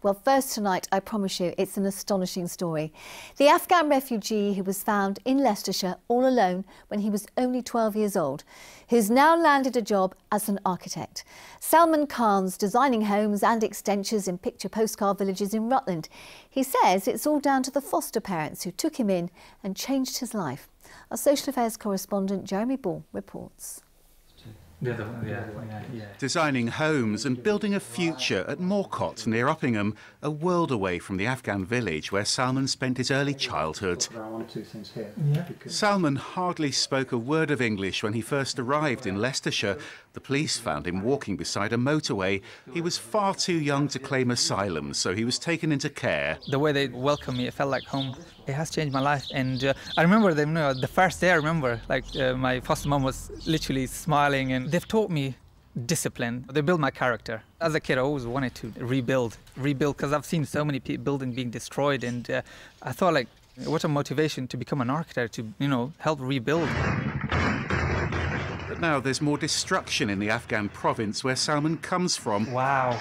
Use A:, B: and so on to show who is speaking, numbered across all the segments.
A: Well, first tonight, I promise you, it's an astonishing story. The Afghan refugee who was found in Leicestershire all alone when he was only 12 years old, who's now landed a job as an architect. Salman Khan's designing homes and extensions in picture postcard villages in Rutland. He says it's all down to the foster parents who took him in and changed his life. Our social affairs correspondent Jeremy Ball reports.
B: Designing homes and building a future at Morcott near Uppingham, a world away from the Afghan village where Salman spent his early childhood. Salman hardly spoke a word of English when he first arrived in Leicestershire. The police found him walking beside a motorway. He was far too young to claim asylum, so he was taken into care.
C: The way they welcomed me, it felt like home. It has changed my life, and I remember them. The first day I remember, my foster mom was literally smiling, and they've taught me discipline. They built my character. As a kid, I always wanted to rebuild, because I've seen so many buildings being destroyed, and I thought, what a motivation to become an architect, to help rebuild.
B: But now there's more destruction in the Afghan province where Salman comes from.
C: Wow.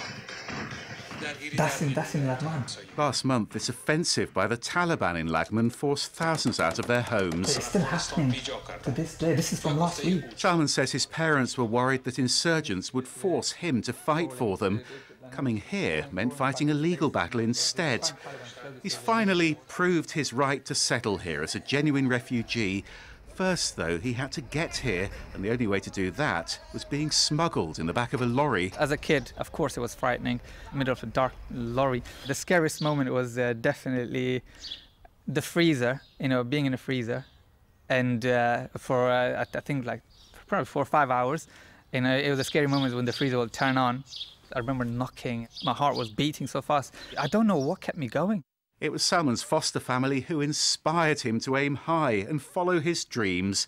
C: That's in Lagman.
B: Last month, this offensive by the Taliban in Lagman forced thousands out of their homes.
C: It's still happening to this day. This is from last week.
B: Salman says his parents were worried that insurgents would force him to fight for them. Coming here meant fighting a legal battle instead. He's finally proved his right to settle here as a genuine refugee. First, though, he had to get here, and the only way to do that was being smuggled in the back of a lorry.
C: As a kid, of course, it was frightening, middle of a dark lorry. The scariest moment was definitely the freezer, being in a freezer, and for, I think, probably 4 or 5 hours. It was a scary moment when the freezer would turn on. I remember knocking. My heart was beating so fast. I don't know what kept me going.
B: It was Salman's foster family who inspired him to aim high and follow his dreams.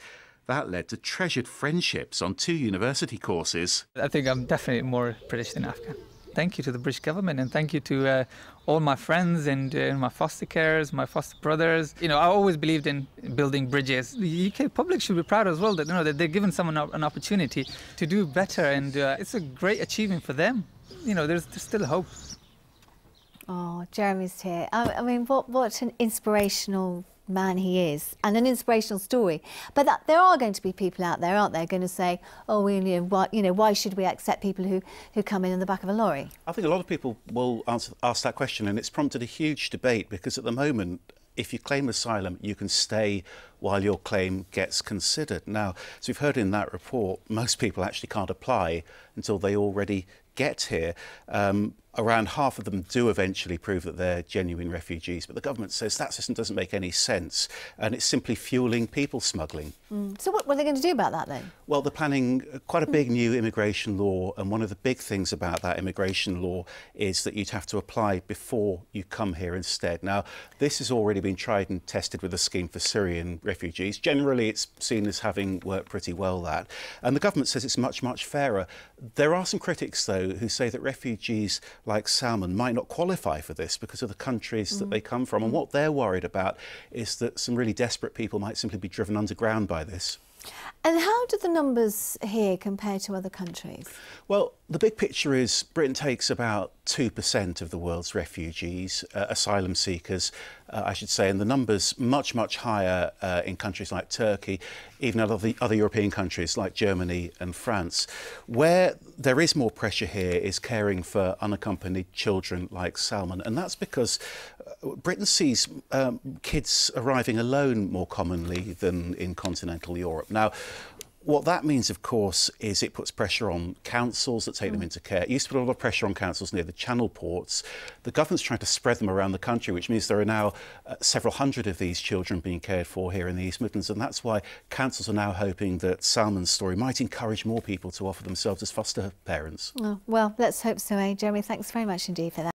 B: That led to treasured friendships on 2 university courses.
C: I think I'm definitely more British than Afghan. Thank you to the British government, and thank you to all my friends and my foster carers, my foster brothers. I always believed in building bridges. The UK public should be proud as well that that they're giving someone an opportunity to do better, and it's a great achievement for them. There's still hope.
A: Oh, Jeremy's here. I mean, what an inspirational man he is, and an inspirational story. But there are going to be people out there, aren't there, going to say, "Oh, why should we accept people who come in the back of a lorry?"
D: I think a lot of people will ask that question, and it's prompted a huge debate because at the moment, if you claim asylum, you can stay while your claim gets considered. Now, as we've heard in that report, most people actually can't apply until they already get here. Around half of them do eventually prove that they're genuine refugees, but the government says that system doesn't make any sense, and it's simply fueling people smuggling.
A: So what are they going to do about that then?
D: Well, they're planning quite a big new immigration law, and one of the big things about that immigration law is that you'd have to apply before you come here instead. Now, this has already been tried and tested with a scheme for Syrian refugees. Generally, it's seen as having worked pretty well, that. And the government says it's much, much fairer. There are some critics, though, who say that refugees like Salman might not qualify for this because of the countries that they come from. And what they're worried about is that some really desperate people might simply be driven underground by this.
A: And how do the numbers here compare to other countries?
D: Well, the big picture is Britain takes about 2% of the world's refugees, asylum seekers, I should say, and the numbers much, much higher in countries like Turkey, even other European countries like Germany and France. Where there is more pressure here is caring for unaccompanied children like Salman, and that's because Britain sees kids arriving alone more commonly than in continental Europe. Now, what that means, of course, is it puts pressure on councils that take them into care. It used to put a lot of pressure on councils near the channel ports. The government's trying to spread them around the country, which means there are now several hundred of these children being cared for here in the East Midlands, and that's why councils are now hoping that Salman's story might encourage more people to offer themselves as foster parents.
A: Oh, well, let's hope so, Jeremy. Thanks very much indeed for that.